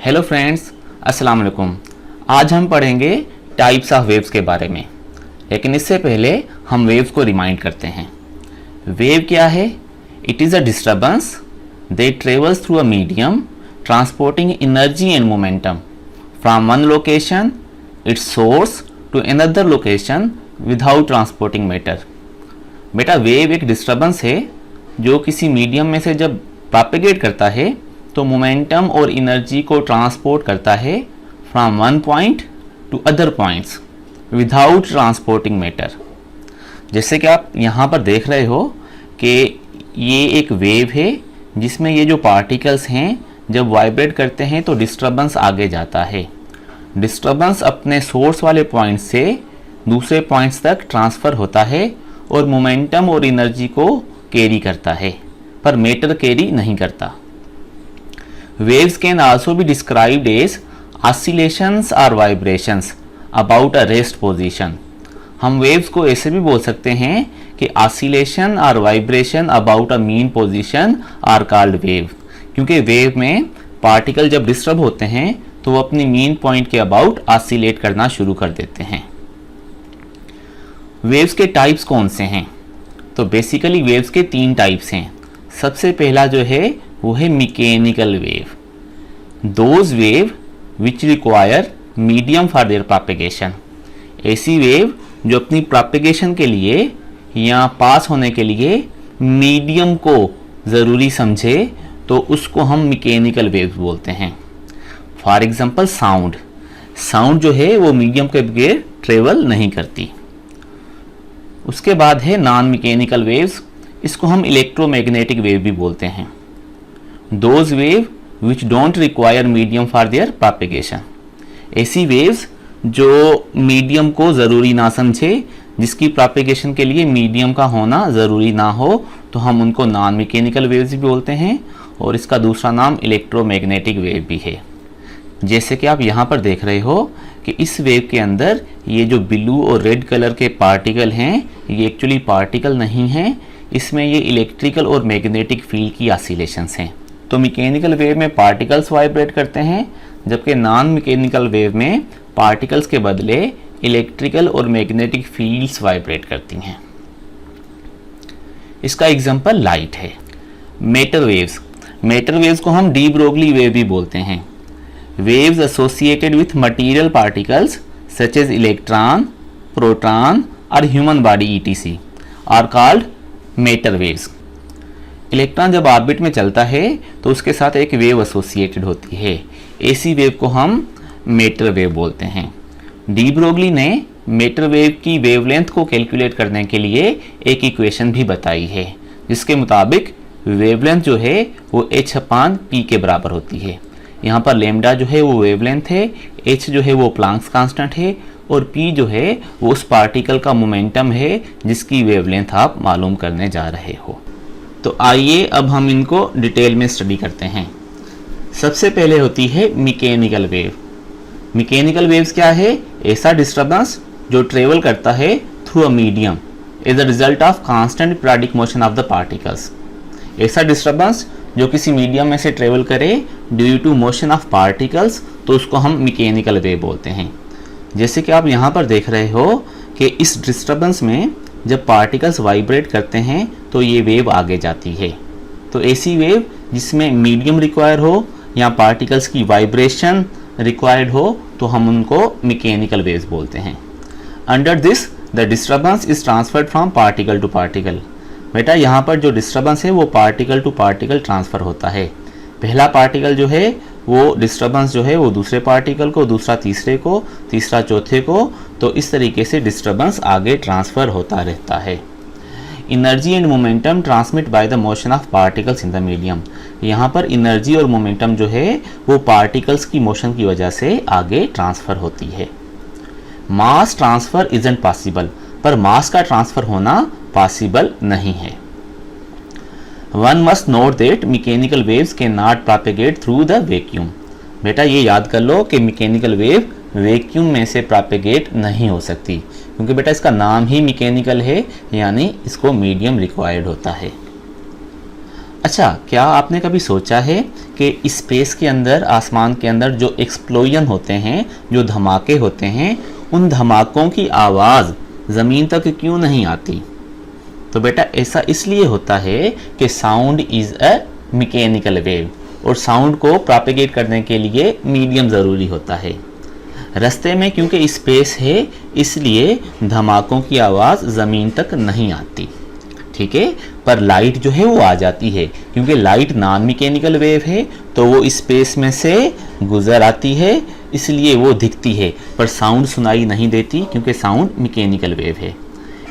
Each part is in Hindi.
हेलो फ्रेंड्स, अस्सलाम वालेकुम। आज हम पढ़ेंगे टाइप्स ऑफ वेव्स के बारे में, लेकिन इससे पहले हम वेव्स को रिमाइंड करते हैं। वेव क्या है? It is a disturbance that travels through a medium transporting energy and momentum from one location its source to another location without transporting matter. बेटा, वेव एक डिस्टर्बेंस है जो किसी मीडियम में से जब प्रोपेगेट करता है तो मोमेंटम और एनर्जी को ट्रांसपोर्ट करता है from one point two other points without transporting matter. जैसे कि आप यहाँ पर देख रहे हो कि ये एक वेव है जिसमें ये जो पार्टिकल्स हैं जब वाइब्रेट करते हैं तो डिस्टर्बेंस आगे जाता है। डिस्टर्बेंस अपने सोर्स वाले पॉइंट से दूसरे पॉइंट्स तक ट्रांसफ़र होता है और मोमेंटम और एनर्जी को कैरी करता है, पर मैटर कैरी नहीं करता। Waves can also be described as oscillations or vibrations about a rest position। हम waves को ऐसे भी बोल सकते हैं कि oscillation और vibration about a mean position are called wave, क्योंकि wave में पार्टिकल जब डिस्टर्ब होते हैं तो वो अपनी मीन पॉइंट के अबाउट ऑसिलेट करना शुरू कर देते हैं। वेव्स के टाइप्स कौन से हैं? तो बेसिकली वेव्स के 3 टाइप्स हैं। सबसे पहला जो है वो है mechanical wave. Those wave which require medium for their propagation. ऐसी वेव जो अपनी प्रोपेगेशन के लिए या पास होने के लिए मीडियम को ज़रूरी समझे तो उसको हम मैकेनिकल वेव्स बोलते हैं। For example sound. साउंड जो है वो मीडियम के बगैर ट्रेवल नहीं करती। उसके बाद है नॉन मैकेनिकल वेव्स। इसको हम इलेक्ट्रोमैग्नेटिक वेव भी बोलते हैं। Those wave which don't require medium for their propagation. ऐसी वेव्स जो मीडियम को ज़रूरी ना समझे, जिसकी प्रोपेगेशन के लिए मीडियम का होना ज़रूरी ना हो, तो हम उनको नॉन मैकेनिकल वेव्स भी बोलते हैं और इसका दूसरा नाम इलेक्ट्रोमैग्नेटिक वेव भी है। जैसे कि आप यहाँ पर देख रहे हो कि इस वेव के अंदर ये जो ब्लू और रेड कलर के पार्टिकल हैं ये एक्चुअली पार्टिकल नहीं हैं, इसमें ये इलेक्ट्रिकल और मैग्नेटिक फील्ड की ऑसिलेशंस हैं। तो मैकेनिकल वेव में पार्टिकल्स वाइब्रेट करते हैं, जबकि नॉन मैकेनिकल वेव में पार्टिकल्स के बदले इलेक्ट्रिकल और मैग्नेटिक फील्ड्स वाइब्रेट करती हैं। इसका एग्जांपल लाइट है। Matter waves. मैटर वेव्स को हम डी ब्रोगली वेव भी बोलते हैं। Waves associated with material particles such as electron, proton और human body ETC are called matter waves. Electron जब ऑर्बिट में चलता है तो उसके साथ एक वेव एसोसिएटेड होती है। ऐसी वेव को हम मैटर वेव बोलते हैं। डी ब्रोगली ने मैटर वेव की वेवलेंथ को कैलकुलेट करने के लिए एक इक्वेशन भी बताई है, जिसके मुताबिक वेवलेंथ जो है वो h/p के बराबर होती है। यहाँ पर लैम्डा जो है वो वेवलेंथ है, h जो है वो प्लांक्स कांस्टेंट है और p जो है वो उस पार्टिकल का मोमेंटम है जिसकी वेवलेंथ आप मालूम करने जा रहे हो। तो आइए अब हम इनको डिटेल में स्टडी करते हैं। सबसे पहले होती है मैकेनिकल वेव। मैकेनिकल वेव्स क्या है? ऐसा डिस्टर्बेंस जो ट्रेवल करता है through a medium as a result of constant periodic motion of the particles. ऐसा डिस्टर्बेंस जो किसी मीडियम में से ट्रेवल करे due to motion of particles, तो उसको हम मैकेनिकल वेव बोलते हैं। जैसे कि आप यहाँ पर देख रहे हो कि इस डिस्टर्बेंस में जब पार्टिकल्स वाइब्रेट करते हैं तो ये वेव आगे जाती है। तो ऐसी वेव जिसमें मीडियम रिक्वायर हो या पार्टिकल्स की वाइब्रेशन रिक्वायर्ड हो तो हम उनको मैकेनिकल वेव्स बोलते हैं। Under this the disturbance is transferred from particle to particle. बेटा, यहाँ पर जो डिस्टर्बेंस है वो पार्टिकल टू पार्टिकल ट्रांसफ़र होता है। पहला पार्टिकल जो है वो डिस्टर्बेंस जो है वो दूसरे पार्टिकल को, दूसरा तीसरे को, तीसरा चौथे को, तो इस तरीके से डिस्टर्बेंस आगे ट्रांसफ़र होता रहता है। Energy and momentum transmit by the motion of particles in the medium. यहाँ पर एनर्जी और मोमेंटम जो है वो पार्टिकल्स की मोशन की वजह से आगे ट्रांसफ़र होती है। मास ट्रांसफ़र इजंट पॉसिबल, पर मास का ट्रांसफ़र होना पॉसिबल नहीं है। One must note that mechanical waves can not propagate through the vacuum. बेटा, ये याद कर लो कि मैकेनिकल वेव वैक्यूम में से प्रोपेगेट नहीं हो सकती, क्योंकि बेटा इसका नाम ही मैकेनिकल है, यानी इसको मीडियम रिक्वायर्ड होता है। अच्छा, क्या आपने कभी सोचा है कि स्पेस के अंदर, आसमान के अंदर जो एक्सप्लोजन होते हैं, जो धमाके होते हैं, उन धमाकों की आवाज़ ज़मीन तक क्यों नहीं आती? तो बेटा ऐसा इसलिए होता है कि sound is a mechanical wave, और साउंड को प्रोपेगेट करने के लिए मीडियम ज़रूरी होता है। रास्ते में क्योंकि स्पेस है, इसलिए धमाकों की आवाज़ ज़मीन तक नहीं आती, ठीक है। पर लाइट जो है वो आ जाती है, क्योंकि लाइट नॉन मैकेनिकल वेव है, तो वो स्पेस में से गुजर आती है, इसलिए वो दिखती है, पर साउंड सुनाई नहीं देती, क्योंकि साउंड मैकेनिकल वेव है।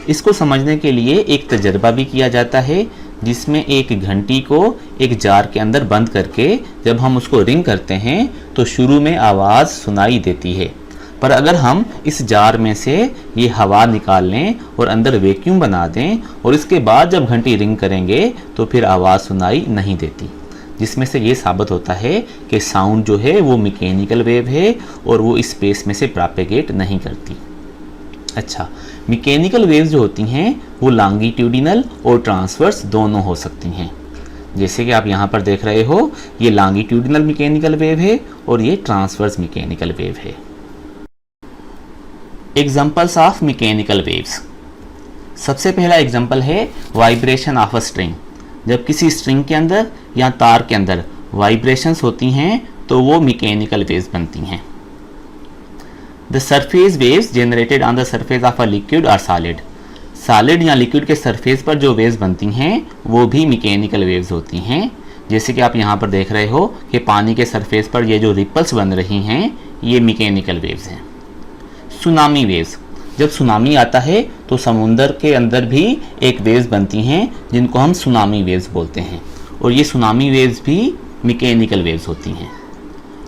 इसको समझने के लिए एक तजर्बा भी किया जाता है, जिसमें एक घंटी को एक जार के अंदर बंद करके जब हम उसको रिंग करते हैं तो शुरू में आवाज़ सुनाई देती है, पर अगर हम इस जार में से ये हवा निकाल लें और अंदर वैक्यूम बना दें और इसके बाद जब घंटी रिंग करेंगे तो फिर आवाज़ सुनाई नहीं देती, जिसमें से ये साबित होता है कि साउंड जो है वो मैकेनिकल वेव है और वो स्पेस में से प्रोपेगेट नहीं करती। अच्छा, मैकेनिकल वेव्स जो होती हैं वो लॉन्गिट्यूडिनल और ट्रांसवर्स दोनों हो सकती हैं। जैसे कि आप यहाँ पर देख रहे हो, ये लॉन्गिट्यूडिनल मैकेनिकल वेव है और ये ट्रांसवर्स मैकेनिकल वेव है। Examples of mechanical waves. सबसे पहला एग्जाम्पल है वाइब्रेशन ऑफ अ स्ट्रिंग। जब किसी स्ट्रिंग के अंदर या तार के अंदर वाइब्रेशंस होती हैं तो वो मैकेनिकल वेव्स बनती हैं। The surface waves generated on the surface of a liquid और सॉलिड। सॉलिड या लिक्विड के सरफेस पर जो वेव्स बनती हैं वो भी मैकेनिकल वेव्स होती हैं। जैसे कि आप यहाँ पर देख रहे हो कि पानी के सरफेस पर ये जो रिपल्स बन रही हैं ये मैकेनिकल वेव्स हैं। Tsunami waves. जब सुनामी आता है तो समुंदर के अंदर भी एक वेव्स बनती हैं जिनको हम सुनामी वेव्स बोलते हैं, और ये सुनामी वेव्स भी मैकेनिकल वेव्स होती हैं।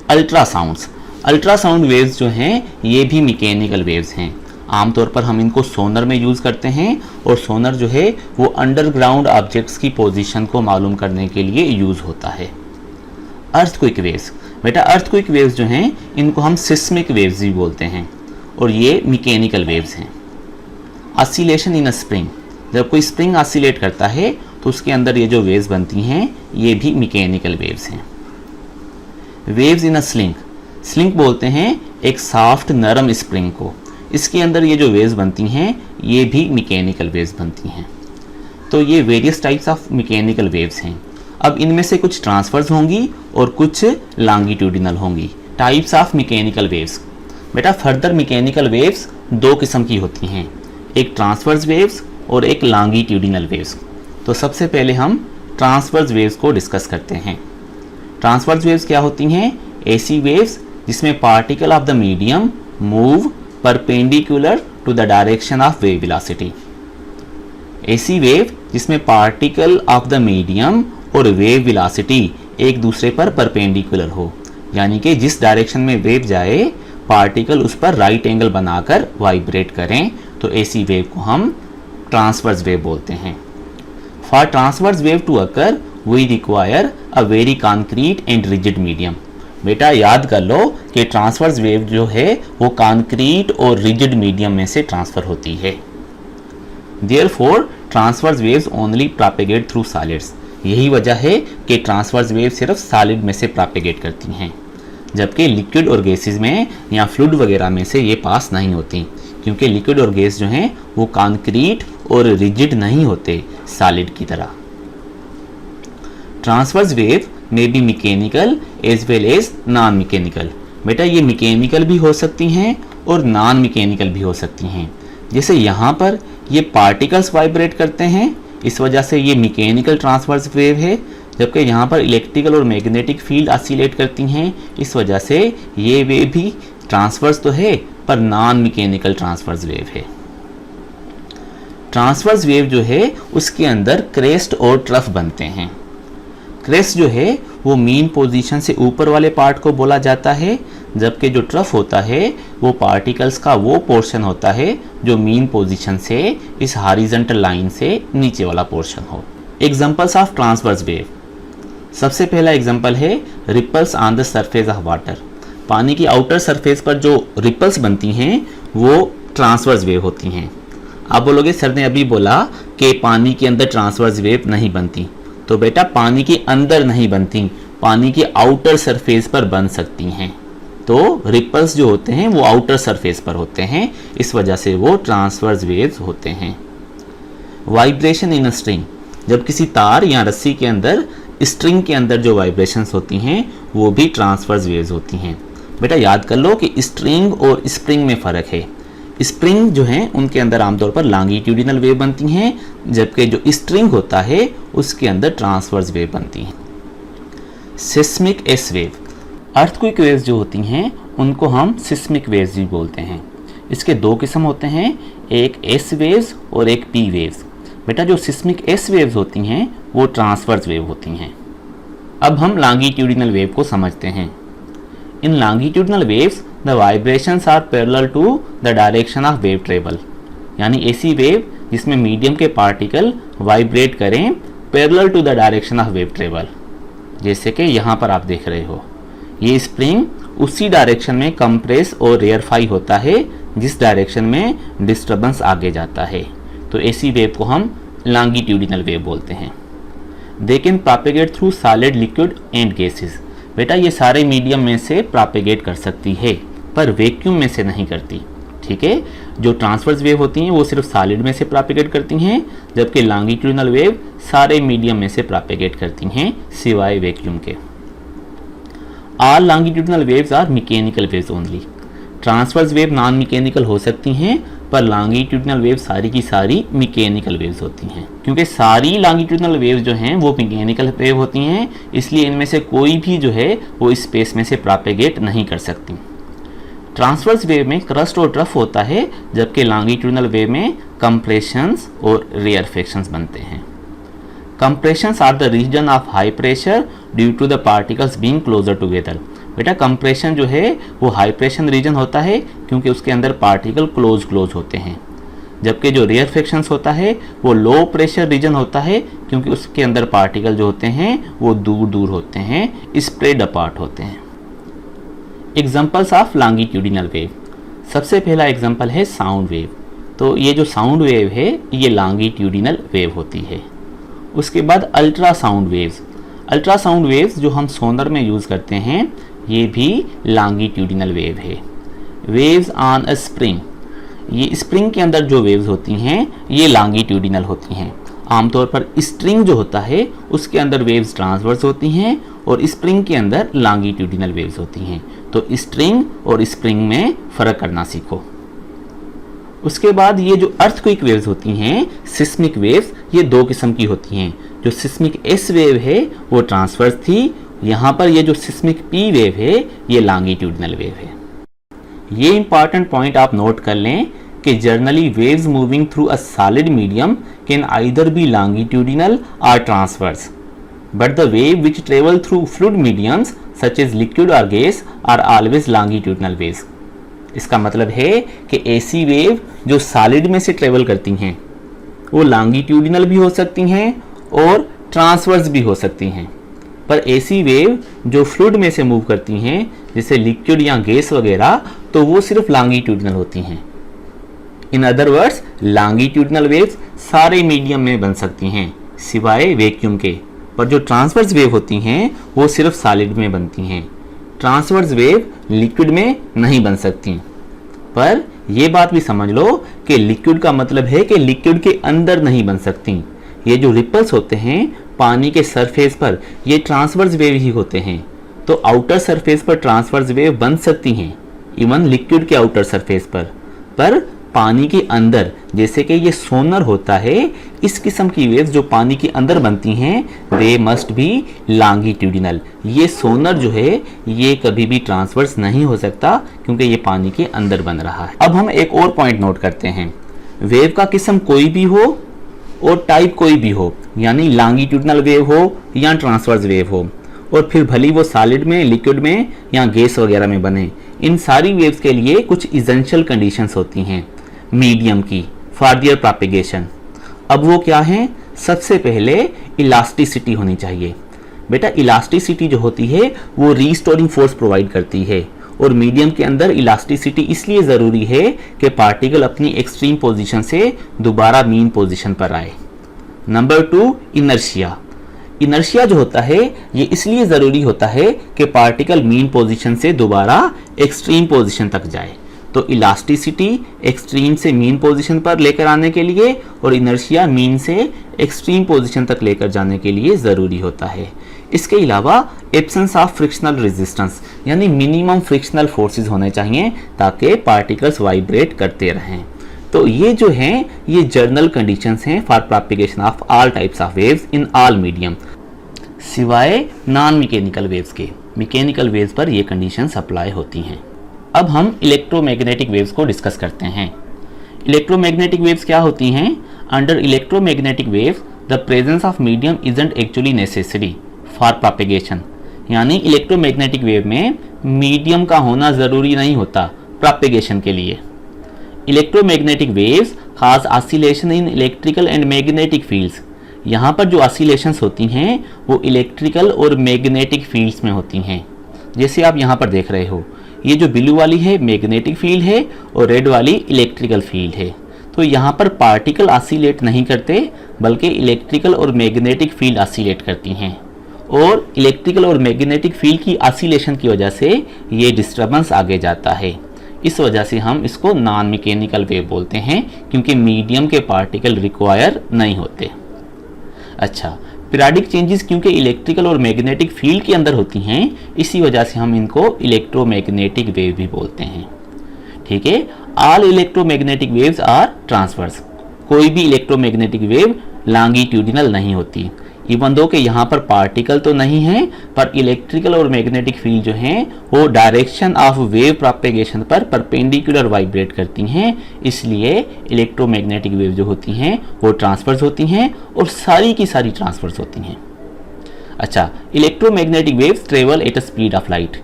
अल्ट्रासाउंड्स। अल्ट्रासाउंड वेव्स जो हैं ये भी मैकेनिकल वेव्स हैं। आमतौर पर हम इनको सोनर में यूज़ करते हैं, और सोनर जो है वो अंडरग्राउंड ऑब्जेक्ट्स की पोजीशन को मालूम करने के लिए यूज़ होता है। Earthquake waves. बेटा अर्थक्वेक वेव्स जो हैं इनको हम सिस्मिक वेव्स भी बोलते हैं, और ये मैकेनिकल वेव्स हैं। Oscillation in a spring. जब कोई स्प्रिंग ऑसिलेट करता है तो उसके अंदर ये जो वेव्स बनती हैं ये भी मैकेनिकल वेव्स हैं। Waves in a sling. Sling बोलते हैं एक सॉफ्ट नरम स्प्रिंग को, इसके अंदर ये जो वेव्स बनती हैं ये भी मैकेनिकल वेव्स बनती हैं। तो ये various types of mechanical waves हैं। अब इनमें से कुछ ट्रांसफर्स होंगी और कुछ लॉन्गिट्यूडिनल होंगी। Types of mechanical waves. बेटा फर्दर मैकेनिकल वेव्स दो किस्म की होती हैं, एक ट्रांसवर्स वेव्स और एक लॉन्गिट्यूडिनल वेव्स। तो सबसे पहले हम ट्रांसवर्स वेव्स को डिस्कस करते हैं। ट्रांसवर्स वेव्स क्या होती हैं? ऐसी वेव्स जिसमें particle of the medium move perpendicular to the direction of wave velocity. ऐसी वेव जिसमें पार्टिकल ऑफ द मीडियम और वेव वेलोसिटी एक दूसरे पर परपेंडिकुलर हो, यानी कि जिस डायरेक्शन में वेव जाए पार्टिकल उस पर राइट एंगल बनाकर वाइब्रेट करें, तो ऐसी वेव को हम ट्रांसवर्स वेव बोलते हैं। For transverse wave to occur we require a very concrete and rigid medium. बेटा याद कर लो कि ट्रांसवर्स वेव जो है वो कॉन्क्रीट और रिजिड मीडियम में से ट्रांसफर होती है। Therefore transverse waves only propagate through solids. यही वजह है कि ट्रांसवर्स वेव सिर्फ सॉलिड में से प्रोपेगेट करती हैं, जबकि लिक्विड और गैसेस में या फ्लूइड वगैरह में से ये पास नहीं होती, क्योंकि लिक्विड और गैस जो हैं वो कॉन्क्रीट और रिजिड नहीं होते सॉलिड की तरह। ट्रांसवर्स वेव में बी mechanical as well as non mechanical. बेटा ये मैकेनिकल भी हो सकती हैं और नॉन मैकेनिकल भी हो सकती हैं। जैसे यहाँ पर ये पार्टिकल्स वाइब्रेट करते हैं, इस वजह से ये मैकेनिकल ट्रांसवर्स वेव है, जबकि यहाँ पर इलेक्ट्रिकल और मैग्नेटिक फील्ड ऑसिलेट करती हैं, इस वजह से ये वेव भी ट्रांसवर्स तो है पर नॉन मैकेनिकल ट्रांसवर्स वेव है। ट्रांसवर्स वेव जो है उसके अंदर क्रेस्ट और ट्रफ बनते हैं। क्रेस्ट जो है वो मीन पोजीशन से ऊपर वाले पार्ट को बोला जाता है, जबकि जो ट्रफ होता है वो पार्टिकल्स का वो पोर्शन होता है जो मीन पोजीशन से इस हॉरिजॉन्टल लाइन से नीचे वाला पोर्शन हो। Examples of transverse wave. सबसे पहला एग्जांपल है ripples on the surface of water. पानी की आउटर सरफेस पर जो रिपल्स बनती हैं वो ट्रांसवर्स वेव होती हैं। आप बोलोगे सर ने अभी बोला कि पानी के अंदर ट्रांसवर्स वेव नहीं बनती, तो बेटा पानी के अंदर नहीं बनती, पानी के आउटर सरफेस पर बन सकती हैं। तो रिपल्स जो होते हैं वो आउटर सरफेस पर होते हैं, इस वजह से वो ट्रांसवर्स वेव्स होते हैं। वाइब्रेशन इन अ स्ट्रिंग, जब किसी तार या रस्सी के अंदर स्ट्रिंग के अंदर जो वाइब्रेशंस होती हैं वो भी ट्रांसवर्स वेव्स होती हैं। बेटा याद कर लो कि स्ट्रिंग और स्प्रिंग में फ़र्क है। स्प्रिंग जो हैं उनके अंदर आमतौर पर लॉन्गिट्यूडिनल वेव बनती हैं, जबकि जो स्ट्रिंग होता है उसके अंदर ट्रांसवर्स वेव बनती हैं। Seismic S wave, earthquake waves जो होती हैं उनको हम सिस्मिक वेव्स भी बोलते हैं। इसके दो किस्म होते हैं, एक एस वेव्स और एक पी वेव्स। बेटा जो सिस्मिक एस वेव्स होती हैं वो ट्रांसवर्स वेव होती हैं। अब हम लॉन्गिट्यूडिनल वेव को समझते हैं। In longitudinal waves the vibrations are parallel to the direction of wave travel, यानी ऐसी वेव जिसमें मीडियम के पार्टिकल वाइब्रेट करें parallel to the direction of wave travel. जैसे कि यहाँ पर आप देख रहे हो, ये स्प्रिंग उसी डायरेक्शन में कंप्रेस और रेयरफाई होता है जिस डायरेक्शन में डिस्टर्बेंस आगे जाता है। तो ऐसी वेव को हम लॉन्गिट्यूडिनल वेव बोलते हैं। They can propagate through solid, liquid and gases. बेटा ये सारे मीडियम में से प्रोपेगेट कर सकती है पर वैक्यूम में से नहीं करती। ठीक है, जो ट्रांसवर्स वेव होती हैं वो सिर्फ सॉलिड में से प्रोपेगेट करती हैं, जबकि लॉन्गिट्यूडिनल वेव सारे मीडियम में से प्रोपेगेट करती हैं सिवाय वैक्यूम के। All longitudinal waves are mechanical waves only. Transverse wave non mechanical हो सकती हैं पर लॉन्गिट्यूडिनल वेव सारी की सारी मैकेनिकल वेव्स होती हैं। क्योंकि सारी लॉन्गिट्यूडिनल वेव्स जो हैं वो मैकेनिकल वेव होती हैं, इसलिए इनमें से कोई भी जो है वो स्पेस में से प्रोपेगेट नहीं कर सकती। ट्रांसवर्स वेव में क्रस्ट और ट्रफ होता है, जबकि लॉन्गिट्यूडिनल वेव में कंप्रेशंस और रेयरफेक्शंस बनते हैं। Compressions are the region of high pressure due to the particles being closer together. बेटा कंप्रेशन जो है वो हाई प्रेशर रीजन होता है क्योंकि उसके अंदर पार्टिकल क्लोज होते हैं, जबकि जो रेयरफेक्शंस होता है वो लो प्रेशर रीजन होता है क्योंकि उसके अंदर पार्टिकल जो होते हैं वो दूर होते हैं, स्प्रेड अपार्ट होते हैं। एग्जाम्पल्स ऑफ लॉन्गिट्यूडिनल वेव, सबसे पहला एग्जाम्पल है साउंड वेव। तो ये जो साउंड वेव है ये लॉन्गिट्यूडिनल वेव होती है। उसके बाद अल्ट्रासाउंड वेव्स, अल्ट्रासाउंड वेव्स जो हम सोनर में यूज़ करते हैं ये भी लॉन्गिट्यूडिनल वेव है। वेव्स ऑन अ स्प्रिंग, ये स्प्रिंग के अंदर जो वेव्स होती हैं ये लॉन्गिट्यूडिनल होती हैं। आमतौर पर स्ट्रिंग जो होता है उसके अंदर वेव्स ट्रांसवर्स होती हैं और स्प्रिंग के अंदर लॉन्गिट्यूडिनल वेव्स होती हैं। तो स्ट्रिंग और स्प्रिंग में फ़र्क करना सीखो। उसके बाद ये जो अर्थक्वेक वेव्स होती हैं, सिस्मिक वेव्स, ये दो किस्म की होती हैं। जो सिस्मिक एस वेव है वो ट्रांसवर्स थी, यहाँ पर ये जो सिस्मिक पी वेव है ये लॉन्गिट्यूडिनल वेव है। ये इंपॉर्टेंट पॉइंट आप नोट कर लें कि generally waves moving through a solid medium can either be longitudinal और transverse, but the wave which travel through fluid mediums such as liquid और gas are always longitudinal waves. इसका मतलब है कि ऐसी वेव जो सॉलिड में से ट्रेवल करती हैं वो लॉन्गिट्यूडिनल भी हो सकती हैं और ट्रांसवर्स भी हो सकती हैं, पर ऐसी वेव जो फ्लूइड में से मूव करती हैं जैसे लिक्विड या गैस वगैरह तो वो सिर्फ लॉन्गिट्यूडिनल होती हैं। In other words longitudinal waves सारे मीडियम में बन सकती हैं सिवाय वैक्यूम के, पर जो ट्रांसवर्स वेव होती हैं वो सिर्फ सॉलिड में बनती हैं। ट्रांसवर्स वेव लिक्विड में नहीं बन सकती, पर यह बात भी समझ लो कि लिक्विड का मतलब है कि लिक्विड के अंदर नहीं बन सकती। ये जो रिपल्स होते हैं पानी के सरफेस पर ये ट्रांसवर्स वेव ही होते हैं। तो आउटर सरफेस पर ट्रांसवर्स वेव बन सकती हैं, इवन लिक्विड के आउटर सरफेस पर पानी के अंदर, जैसे कि ये सोनर होता है, इस किस्म की वेव्स जो पानी के अंदर बनती हैं दे मस्ट बी लॉन्गिट्यूडिनल। ये सोनर जो है ये कभी भी ट्रांसवर्स नहीं हो सकता क्योंकि ये पानी के अंदर बन रहा है। अब हम एक और पॉइंट नोट करते हैं, वेव का किस्म कोई भी हो और टाइप कोई भी हो, यानी लॉन्गिट्यूडिनल वेव हो या ट्रांसवर्स वेव हो, और फिर भली वो सॉलिड में, लिक्विड में या गैस वगैरह में बने, इन सारी वेव्स के लिए कुछ इसेंशियल कंडीशंस होती हैं मीडियम की फॉर देयर प्रोपेगेशन। अब वो क्या है? सबसे पहले इलास्टिसिटी होनी चाहिए। बेटा इलास्टिसिटी जो होती है वो रीस्टोरिंग फोर्स प्रोवाइड करती है, और मीडियम के अंदर इलास्टिसिटी इसलिए ज़रूरी है कि पार्टिकल अपनी एक्सट्रीम पोजीशन से दोबारा मीन पोजीशन पर आए। Number 2 inertia. इनर्शिया जो होता है ये इसलिए ज़रूरी होता है कि पार्टिकल मीन पोजीशन से दोबारा एक्सट्रीम पोजीशन तक जाए। तो इलास्टिसिटी एक्सट्रीम से मीन पोजीशन पर लेकर आने के लिए और इनर्शिया मीन से एक्सट्रीम पोजीशन तक लेकर जाने के लिए ज़रूरी होता है। इसके अलावा एब्सेंस ऑफ फ्रिक्शनल रेजिस्टेंस यानी मिनिमम फ्रिक्शनल फोर्सेस होने चाहिए ताकि पार्टिकल्स वाइब्रेट करते रहें। तो ये जो हैं ये जनरल कंडीशंस हैं for propagation of all types of waves in all medium, सिवाय नॉन मैकेनिकल वेव्स के। मैकेनिकल वेव्स पर ये कंडीशंस अप्लाई होती हैं। अब हम इलेक्ट्रोमैग्नेटिक वेव्स को डिस्कस करते हैं। इलेक्ट्रोमैग्नेटिक वेव्स क्या होती हैं? Under electromagnetic waves the presence of medium isn't actually necessary for propagation, यानी इलेक्ट्रोमैग्नेटिक वेव में मीडियम का होना ज़रूरी नहीं होता प्रोपगेशन के लिए। इलेक्ट्रोमैग्नेटिक वेव्स खास oscillation in electrical and magnetic fields, यहाँ पर जो ऑसिलेशंस होती हैं वो इलेक्ट्रिकल और मैग्नेटिक फील्ड्स में होती हैं। जैसे आप यहाँ पर देख रहे हो, ये जो ब्लू वाली है मैग्नेटिक फील्ड है और रेड वाली इलेक्ट्रिकल फील्ड है। तो यहाँ पर पार्टिकल ऑसिलेट नहीं करते बल्कि इलेक्ट्रिकल और मैग्नेटिक फील्ड ऑसिलेट करती हैं, और इलेक्ट्रिकल और मैग्नेटिक फील्ड की ऑसिलेशन की वजह से ये डिस्टर्बेंस आगे जाता है। इस वजह से हम इसको नॉन मैकेनिकल वेव बोलते हैं क्योंकि मीडियम के पार्टिकल रिक्वायर नहीं होते। अच्छा, पीरियोडिक चेंजेस क्योंकि इलेक्ट्रिकल और मैग्नेटिक फील्ड के अंदर होती हैं, इसी वजह से हम इनको इलेक्ट्रोमैग्नेटिक वेव भी बोलते हैं। ठीक है, all electromagnetic waves are transverse, कोई भी इलेक्ट्रोमैग्नेटिक वेव लॉन्गिट्यूडिनल नहीं होती। इवन दो कि यहाँ पर पार्टिकल तो नहीं है, पर इलेक्ट्रिकल और मैग्नेटिक फील्ड जो हैं वो डायरेक्शन ऑफ वेव प्रोपगेशन पर परपेंडिकुलर वाइब्रेट करती हैं, इसलिए इलेक्ट्रोमैग्नेटिक वेव जो होती हैं वो ट्रांसवर्स होती हैं और सारी की सारी ट्रांसवर्स होती हैं। अच्छा, electromagnetic waves travel at a speed of light.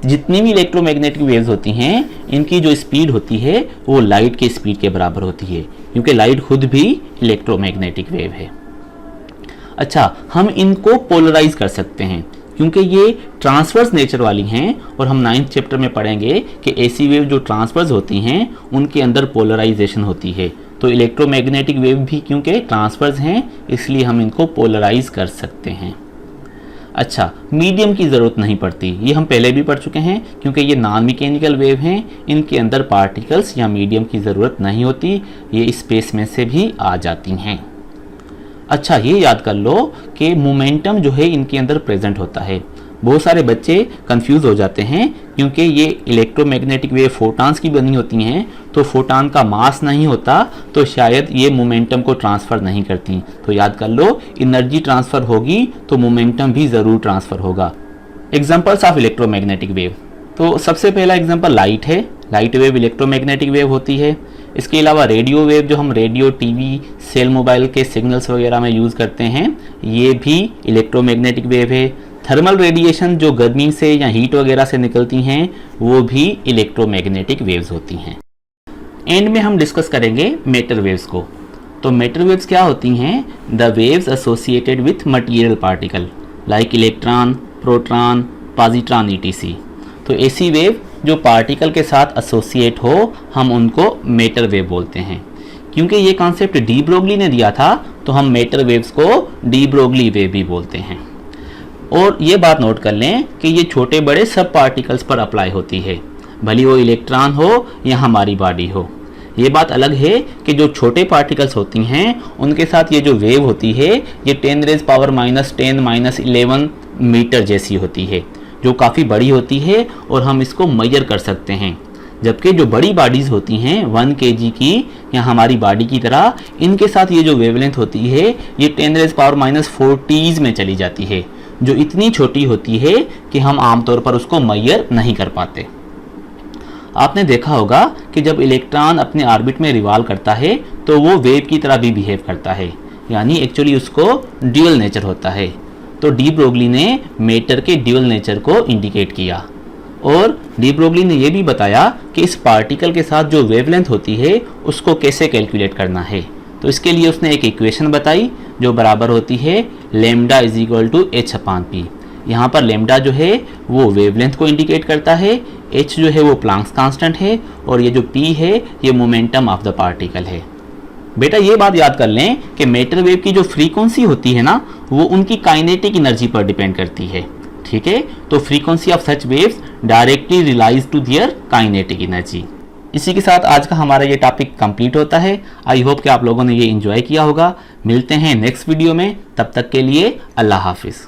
जितनी भी इलेक्ट्रोमैग्नेटिक वेव्स होती हैं इनकी जो स्पीड होती है वो लाइट के स्पीड के बराबर होती है, क्योंकि लाइट खुद भी इलेक्ट्रोमैग्नेटिक वेव है। अच्छा, हम इनको पोलराइज कर सकते हैं क्योंकि ये ट्रांसवर्स नेचर वाली हैं, और हम 9th चैप्टर में पढ़ेंगे कि ऐसी वेव जो ट्रांसवर्स होती हैं उनके अंदर पोलराइजेशन होती है। तो इलेक्ट्रोमैग्नेटिक वेव भी क्योंकि ट्रांसवर्स हैं इसलिए हम इनको पोलराइज कर सकते हैं। अच्छा, मीडियम की ज़रूरत नहीं पड़ती, ये हम पहले भी पढ़ चुके हैं क्योंकि ये नॉन मैकेनिकल वेव हैं, इनके अंदर पार्टिकल्स या मीडियम की ज़रूरत नहीं होती, ये स्पेस में से भी आ जाती हैं। अच्छा, ये याद कर लो कि मोमेंटम जो है इनके अंदर प्रेजेंट होता है। बहुत सारे बच्चे कंफ्यूज हो जाते हैं क्योंकि ये इलेक्ट्रोमैग्नेटिक वेव फोटॉन्स की बनी होती हैं, तो फोटॉन का मास नहीं होता तो शायद ये मोमेंटम को ट्रांसफ़र नहीं करती। तो याद कर लो, एनर्जी ट्रांसफ़र होगी तो मोमेंटम भी ज़रूर ट्रांसफ़र होगा। एग्जाम्पल्स ऑफ इलेक्ट्रोमैग्नेटिक वेव, तो सबसे पहला एग्जाम्पल लाइट है। लाइट वेव इलेक्ट्रोमैग्नेटिक वेव होती है। इसके अलावा रेडियो वेव जो हम रेडियो, टीवी, सेल मोबाइल के सिग्नल्स वगैरह में यूज़ करते हैं, ये भी इलेक्ट्रोमैग्नेटिक वेव है। थर्मल रेडिएशन जो गर्मी से या हीट वगैरह से निकलती हैं वो भी इलेक्ट्रोमैग्नेटिक वेव्स होती हैं। एंड में हम डिस्कस करेंगे मैटर वेव्स को। तो मैटर वेव्स क्या होती हैं? The waves associated with material particle like electron, proton, positron etc. तो ऐसी वेव जो पार्टिकल के साथ एसोसिएट हो हम उनको मैटर वेव बोलते हैं। क्योंकि ये कॉन्सेप्ट डी ब्रोगली ने दिया था तो हम मैटर वेव्स को डी ब्रोगली वेव भी बोलते हैं। और ये बात नोट कर लें कि ये छोटे बड़े सब पार्टिकल्स पर अप्लाई होती है, भले वो इलेक्ट्रॉन हो या हमारी बॉडी हो। ये बात अलग है कि जो छोटे पार्टिकल्स होती हैं उनके साथ ये जो वेव होती है ये 10⁻10⁻11 मीटर जैसी होती है, जो काफ़ी बड़ी होती है और हम इसको मेजर कर सकते हैं। जबकि जो बड़ी बॉडीज़ होती हैं 1 kg की या हमारी बॉडी की तरह, इनके साथ ये जो वेवलेंथ होती है ये 10⁻40 में चली जाती है, जो इतनी छोटी होती है कि हम आमतौर पर उसको मेजर नहीं कर पाते। आपने देखा होगा कि जब इलेक्ट्रॉन अपने ऑर्बिट में रिवॉल्व करता है तो वो वेव की तरह भी बिहेव करता है, यानी एक्चुअली उसको ड्यूअल नेचर होता है। तो डी ब्रोगली ने मैटर के ड्यूअल नेचर को इंडिकेट किया, और डी ब्रोगली ने यह भी बताया कि इस पार्टिकल के साथ जो वेवलेंथ होती है उसको कैसे कैलकुलेट करना है। तो इसके लिए उसने एक इक्वेशन बताई जो बराबर होती है lambda is equal to h/p। यहाँ पर लैम्डा जो है वो वेवलेंथ को इंडिकेट करता है, h जो है वो प्लैंक्स कांस्टेंट है, और ये जो p है ये मोमेंटम ऑफ द पार्टिकल है। बेटा ये बात याद कर लें कि मैटर वेव की जो फ्रीक्वेंसी होती है ना, वो उनकी काइनेटिक एनर्जी पर डिपेंड करती है। ठीक है, तो frequency of such waves directly relies to their kinetic energy. इसी के साथ आज का हमारा ये टॉपिक कंप्लीट होता है। आई होप कि आप लोगों ने ये एंजॉय किया होगा। मिलते हैं नेक्स्ट वीडियो में, तब तक के लिए अल्लाह हाफिज़।